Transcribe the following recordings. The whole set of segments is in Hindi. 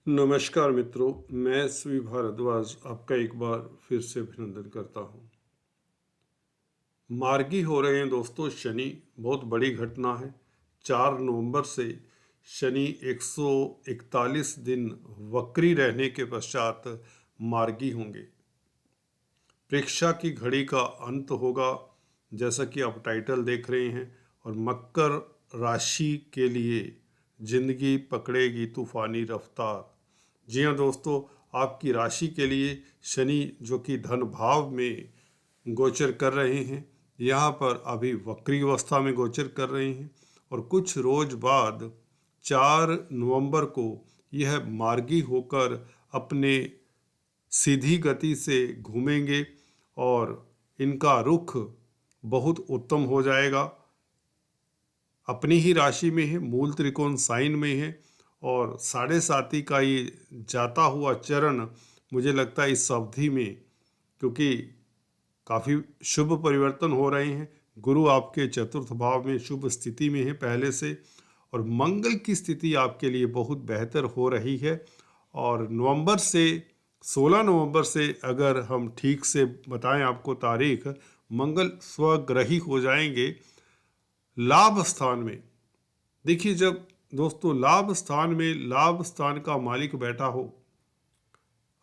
नमस्कार मित्रों, मैं श्री भारद्वाज आपका एक बार फिर से अभिनंदन करता हूँ। मार्गी हो रहे हैं दोस्तों शनि, बहुत बड़ी घटना है। 4 नवंबर से शनि 141 दिन वक्री रहने के पश्चात मार्गी होंगे। परीक्षा की घड़ी का अंत होगा, जैसा कि आप टाइटल देख रहे हैं। और मकर राशि के लिए जिंदगी पकड़ेगी तूफानी रफ्तार। जी हाँ दोस्तों, आपकी राशि के लिए शनि जो कि धन भाव में गोचर कर रहे हैं, यहाँ पर अभी वक्री अवस्था में गोचर कर रहे हैं। और कुछ रोज बाद 4 नवंबर को यह मार्गी होकर अपने सीधी गति से घूमेंगे और इनका रुख बहुत उत्तम हो जाएगा। अपनी ही राशि में है, मूल त्रिकोण साइन में है। और 7.5 का ये जाता हुआ चरण मुझे लगता है इस अवधि में, क्योंकि काफ़ी शुभ परिवर्तन हो रहे हैं। गुरु आपके चतुर्थ भाव में शुभ स्थिति में है पहले से, और मंगल की स्थिति आपके लिए बहुत बेहतर हो रही है। और 16 नवंबर से अगर हम ठीक से बताएं आपको तारीख, मंगल स्वग्रही हो जाएंगे लाभ स्थान में। देखिए, जब दोस्तों लाभ स्थान का मालिक बैठा हो,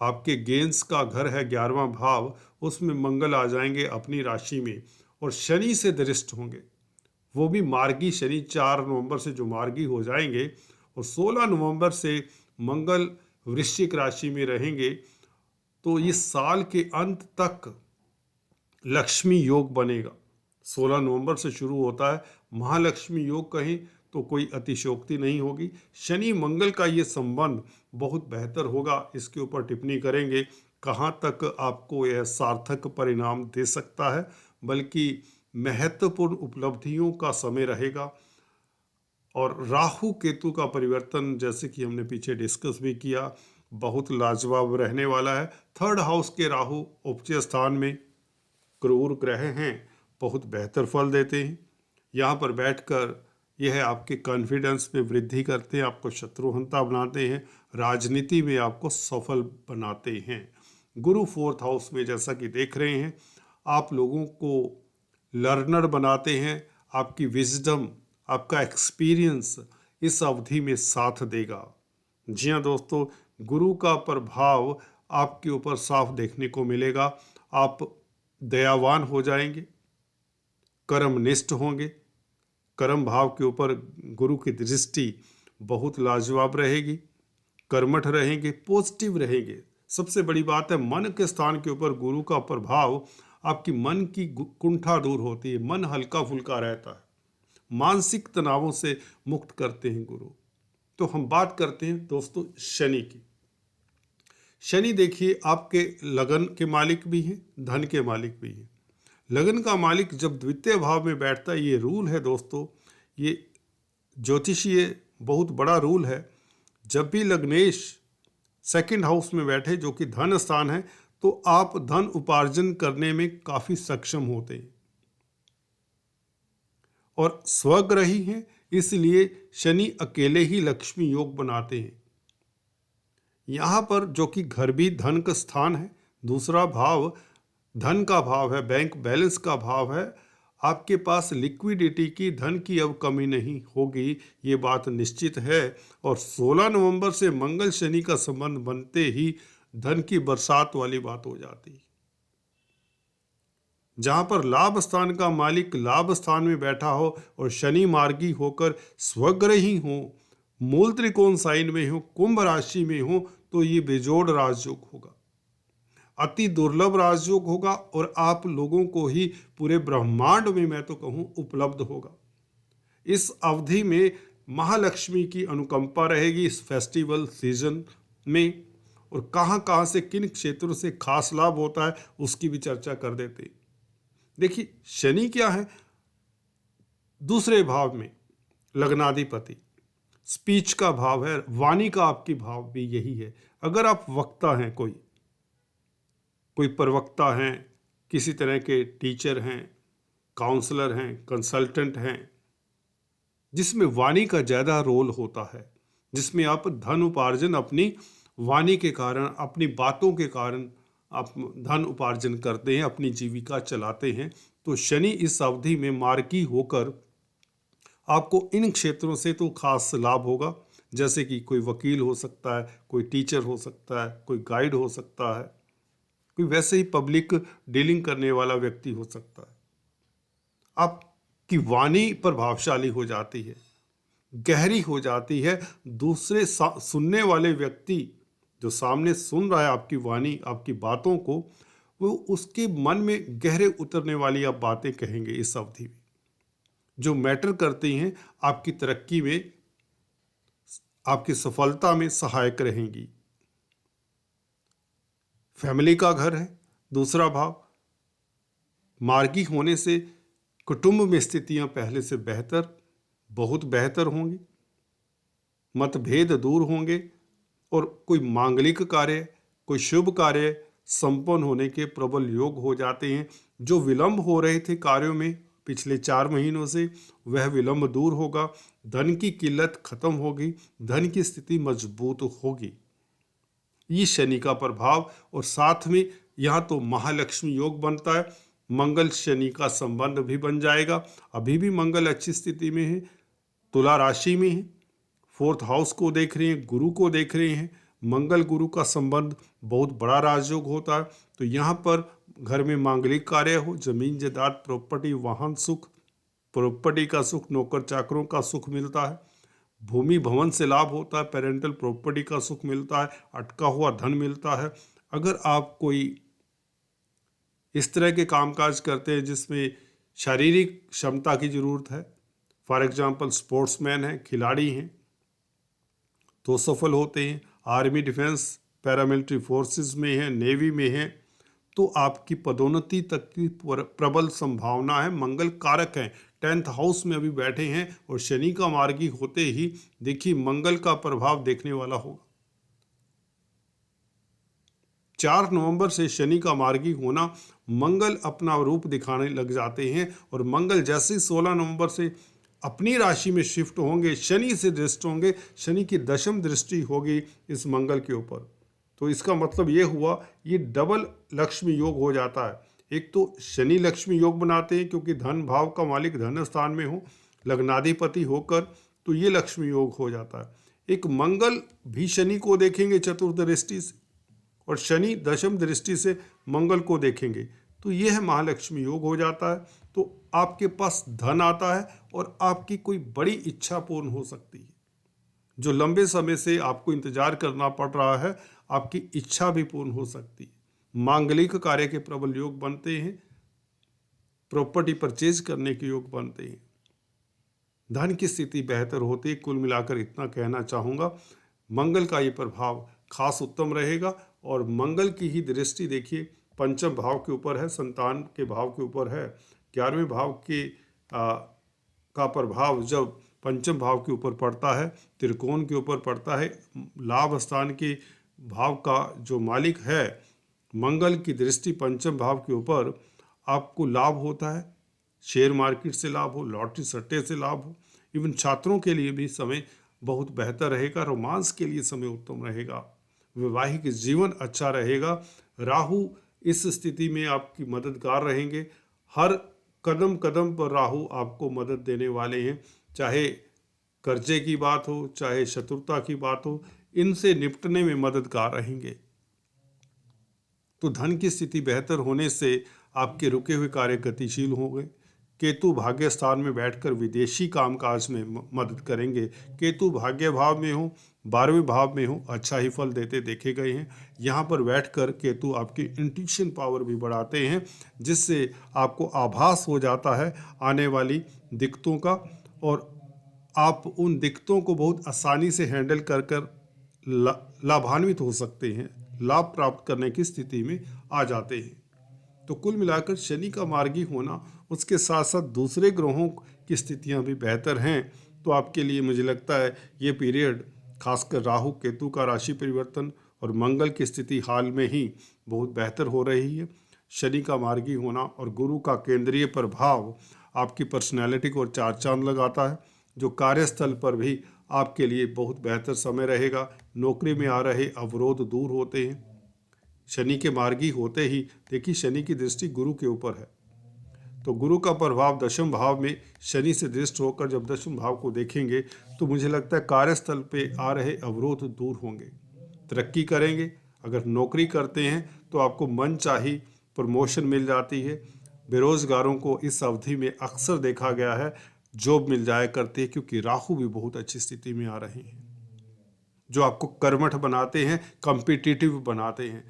आपके गेंस का घर है 11वां भाव, उसमें मंगल आ जाएंगे अपनी राशि में और शनि से दृष्ट होंगे। वो भी मार्गी शनि 4 नवंबर से जो मार्गी हो जाएंगे, और 16 नवंबर से मंगल वृश्चिक राशि में रहेंगे। तो इस साल के अंत तक लक्ष्मी योग बनेगा। 16 नवंबर से शुरू होता है महालक्ष्मी योग, कहीं तो कोई अतिशयोक्ति नहीं होगी। शनि मंगल का ये संबंध बहुत बेहतर होगा, इसके ऊपर टिप्पणी करेंगे कहाँ तक आपको यह सार्थक परिणाम दे सकता है, बल्कि महत्वपूर्ण उपलब्धियों का समय रहेगा। और राहु केतु का परिवर्तन, जैसे कि हमने पीछे डिस्कस भी किया, बहुत लाजवाब रहने वाला है। 3rd हाउस के राहु उपचय स्थान में क्रूर ग्रह हैं, बहुत बेहतर फल देते हैं। यहाँ पर बैठकर यह आपके कॉन्फिडेंस में वृद्धि करते हैं, आपको शत्रुहंता बनाते हैं, राजनीति में आपको सफल बनाते हैं। गुरु 4th हाउस में जैसा कि देख रहे हैं, आप लोगों को लर्नर बनाते हैं। आपकी विजडम, आपका एक्सपीरियंस इस अवधि में साथ देगा। जी हाँ दोस्तों, गुरु का प्रभाव आपके ऊपर साफ देखने को मिलेगा। आप दयावान हो जाएंगे, कर्मनिष्ठ होंगे। कर्म भाव के ऊपर गुरु की दृष्टि बहुत लाजवाब रहेगी। कर्मठ रहेंगे, पॉजिटिव रहेंगे। सबसे बड़ी बात है, मन के स्थान के ऊपर गुरु का प्रभाव आपकी मन की कुंठा दूर होती है, मन हल्का फुल्का रहता है, मानसिक तनावों से मुक्त करते हैं गुरु। तो हम बात करते हैं दोस्तों शनि की। शनि देखिए, आपके लगन के मालिक भी हैं, धन के मालिक भी हैं। लगन का मालिक जब द्वितीय भाव में बैठता है, ये रूल है दोस्तों, ये ज्योतिषीय बहुत बड़ा रूल है। जब भी लग्नेश 2nd हाउस में बैठे, जो कि धन स्थान है, तो आप धन उपार्जन करने में काफी सक्षम होते हैं। और स्वग्रही हैं, इसलिए शनि अकेले ही लक्ष्मी योग बनाते हैं। यहाँ पर जो कि घर भी धन का स्थान है, दूसरा भाव धन का भाव है, बैंक बैलेंस का भाव है। आपके पास लिक्विडिटी की, धन की अब कमी नहीं होगी, ये बात निश्चित है। और 16 नवंबर से मंगल शनि का संबंध बनते ही धन की बरसात वाली बात हो जाती है। जहां पर लाभ स्थान का मालिक लाभ स्थान में बैठा हो और शनि मार्गी होकर स्वग्रही हो, मूल त्रिकोण साइन में हो, कुंभ राशि में हो, तो ये बेजोड़ राजयोग होगा, अति दुर्लभ राजयोग होगा। और आप लोगों को ही पूरे ब्रह्मांड में, मैं तो कहूँ, उपलब्ध होगा। इस अवधि में महालक्ष्मी की अनुकंपा रहेगी इस फेस्टिवल सीजन में। और कहाँ कहाँ से, किन क्षेत्रों से खास लाभ होता है, उसकी भी चर्चा कर देते हैं। देखिए, शनि क्या है, दूसरे भाव में लग्नाधिपति, स्पीच का भाव है, वाणी का आपकी भाव भी यही है। अगर आप वक्ता हैं, कोई प्रवक्ता हैं, किसी तरह के टीचर हैं, काउंसलर हैं, कंसल्टेंट हैं, जिसमें वाणी का ज़्यादा रोल होता है, जिसमें आप धन उपार्जन अपनी वाणी के कारण, अपनी बातों के कारण आप धन उपार्जन करते हैं, अपनी जीविका चलाते हैं। तो शनि इस अवधि में मार्गी होकर आपको इन क्षेत्रों से तो खास लाभ होगा, जैसे कि कोई वकील हो सकता है, कोई टीचर हो सकता है, कोई गाइड हो सकता है, कोई वैसे ही पब्लिक डीलिंग करने वाला व्यक्ति हो सकता है। आपकी वाणी प्रभावशाली हो जाती है, गहरी हो जाती है। दूसरे सुनने वाले व्यक्ति जो सामने सुन रहा है आपकी वाणी, आपकी बातों को, वो उसके मन में गहरे उतरने वाली आप बातें कहेंगे इस अवधि में, जो मैटर करती हैं आपकी तरक्की में, आपकी सफलता में सहायक रहेंगी। फैमिली का घर है दूसरा भाव, मार्गी होने से कुटुंब में स्थितियां पहले से बेहतर, बहुत बेहतर होंगी, मतभेद दूर होंगे और कोई मांगलिक कार्य, कोई शुभ कार्य संपन्न होने के प्रबल योग हो जाते हैं। जो विलंब हो रहे थे कार्यों में पिछले 4 महीनों से, वह विलंब दूर होगा, धन की किल्लत खत्म होगी, धन की स्थिति मजबूत होगी। ये शनि का प्रभाव। और साथ में यहाँ तो महालक्ष्मी योग बनता है, मंगल शनि का संबंध भी बन जाएगा। अभी भी मंगल अच्छी स्थिति में है, तुला राशि में है, 4th हाउस को देख रहे हैं, गुरु को देख रहे हैं। मंगल गुरु का संबंध बहुत बड़ा राजयोग होता है। तो यहाँ पर घर में मांगलिक कार्य हो, जमीन जायदाद, प्रॉपर्टी, वाहन सुख, प्रॉपर्टी का सुख, नौकर चाकरों का सुख मिलता है, भूमि भवन से लाभ होता है, पेरेंटल प्रॉपर्टी का सुख मिलता है, अटका हुआ धन मिलता है। अगर आप कोई इस तरह के कामकाज करते हैं जिसमें शारीरिक क्षमता की जरूरत है, फॉर एग्जांपल स्पोर्ट्समैन हैं, खिलाड़ी हैं, तो सफल होते हैं। आर्मी, डिफेंस, पैरामिलिट्री फोर्सेस में हैं, नेवी में हैं, तो आपकी पदोन्नति तक की प्रबल संभावना है। मंगल कारक हैं, 10th हाउस में अभी बैठे हैं और शनि का मार्गी होते ही देखिए मंगल का प्रभाव देखने वाला होगा। 4 नवंबर से शनि का मार्गी होना, मंगल अपना रूप दिखाने लग जाते हैं और मंगल जैसे 16 नवंबर से अपनी राशि में शिफ्ट होंगे, शनि से दृष्ट होंगे, शनि की दशम दृष्टि होगी इस मंगल के ऊपर। तो इसका मतलब ये हुआ, ये डबल लक्ष्मी योग हो जाता है। एक तो शनि लक्ष्मी योग बनाते हैं क्योंकि धन भाव का मालिक धन स्थान में हो, लग्नाधिपति होकर, तो ये लक्ष्मी योग हो जाता है। एक मंगल भी शनि को देखेंगे चतुर्थ दृष्टि से और शनि दशम दृष्टि से मंगल को देखेंगे, तो यह महालक्ष्मी योग हो जाता है। तो आपके पास धन आता है और आपकी कोई बड़ी इच्छा पूर्ण हो सकती है। जो लंबे समय से आपको इंतजार करना पड़ रहा है, आपकी इच्छा भी पूर्ण हो सकती है। मांगलिक कार्य के प्रबल योग बनते हैं, प्रॉपर्टी परचेज करने के योग बनते हैं, धन की स्थिति बेहतर होती है। कुल मिलाकर इतना कहना चाहूँगा, मंगल का ये प्रभाव खास उत्तम रहेगा। और मंगल की ही दृष्टि देखिए पंचम भाव के ऊपर है, संतान के भाव के ऊपर है। 11वें भाव के का प्रभाव जब पंचम भाव के ऊपर पड़ता है, त्रिकोण के ऊपर पड़ता है, लाभ स्थान के भाव का जो मालिक है मंगल की दृष्टि पंचम भाव के ऊपर, आपको लाभ होता है। शेयर मार्केट से लाभ हो, लॉटरी सट्टे से लाभ हो, इवन छात्रों के लिए भी समय बहुत बेहतर रहेगा। रोमांस के लिए समय उत्तम रहेगा, वैवाहिक जीवन अच्छा रहेगा। राहु इस स्थिति में आपकी मददगार रहेंगे, हर कदम कदम पर राहु आपको मदद देने वाले हैं। चाहे कर्जे की बात हो, चाहे शत्रुता की बात हो, इनसे निपटने में मददगार रहेंगे। तो धन की स्थिति बेहतर होने से आपके रुके हुए कार्य गतिशील होंगे। केतु भाग्य स्थान में बैठकर विदेशी कामकाज में मदद करेंगे। केतु भाग्य भाव में हो, 12वें भाव में हो, अच्छा ही फल देते देखे गए हैं। यहाँ पर बैठकर केतु आपकी इंट्यूशन पावर भी बढ़ाते हैं, जिससे आपको आभास हो जाता है आने वाली दिक्कतों का, और आप उन दिक्कतों को बहुत आसानी से हैंडल कर कर लाभान्वित हो सकते हैं, लाभ प्राप्त करने की स्थिति में आ जाते हैं। तो कुल मिलाकर शनि का मार्गी होना, उसके साथ साथ दूसरे ग्रहों की स्थितियां भी बेहतर हैं। तो आपके लिए मुझे लगता है ये पीरियड, खासकर राहु केतु का राशि परिवर्तन और मंगल की स्थिति हाल में ही बहुत बेहतर हो रही है। शनि का मार्गी होना और गुरु का केंद्रीय प्रभाव आपकी पर्सनैलिटी को 4 चांद लगाता है, जो कार्यस्थल पर भी आपके लिए बहुत बेहतर समय रहेगा। नौकरी में आ रहे अवरोध दूर होते हैं। शनि के मार्गी होते ही देखिए शनि की दृष्टि गुरु के ऊपर है, तो गुरु का प्रभाव दशम भाव में शनि से दृष्ट होकर जब दशम भाव को देखेंगे तो मुझे लगता है कार्यस्थल पे आ रहे अवरोध दूर होंगे, तरक्की करेंगे। अगर नौकरी करते हैं तो आपको मनचाही प्रमोशन मिल जाती है। बेरोजगारों को इस अवधि में अक्सर देखा गया है जॉब मिल जाया करती है, क्योंकि राहु भी बहुत अच्छी स्थिति में आ रहे हैं जो आपको कर्मठ बनाते हैं, कॉम्पिटिटिव बनाते हैं।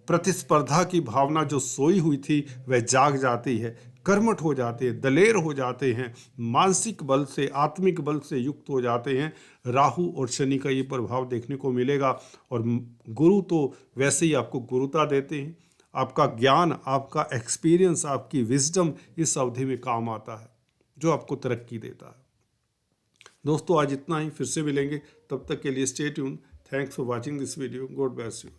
प्रतिस्पर्धा की भावना जो सोई हुई थी वह जाग जाती है, कर्मठ हो जाते हैं, दलेर हो जाते हैं, मानसिक बल से आत्मिक बल से युक्त हो जाते हैं। राहु और शनि का ये प्रभाव देखने को मिलेगा। और गुरु तो वैसे ही आपको गुरुता देते हैं। आपका ज्ञान, आपका एक्सपीरियंस, आपकी विजडम इस अवधि में काम आता है जो आपको तरक्की देता है। दोस्तों आज इतना ही, फिर से मिलेंगे, तब तक के लिए stay tune. Thanks for watching this video. God bless you.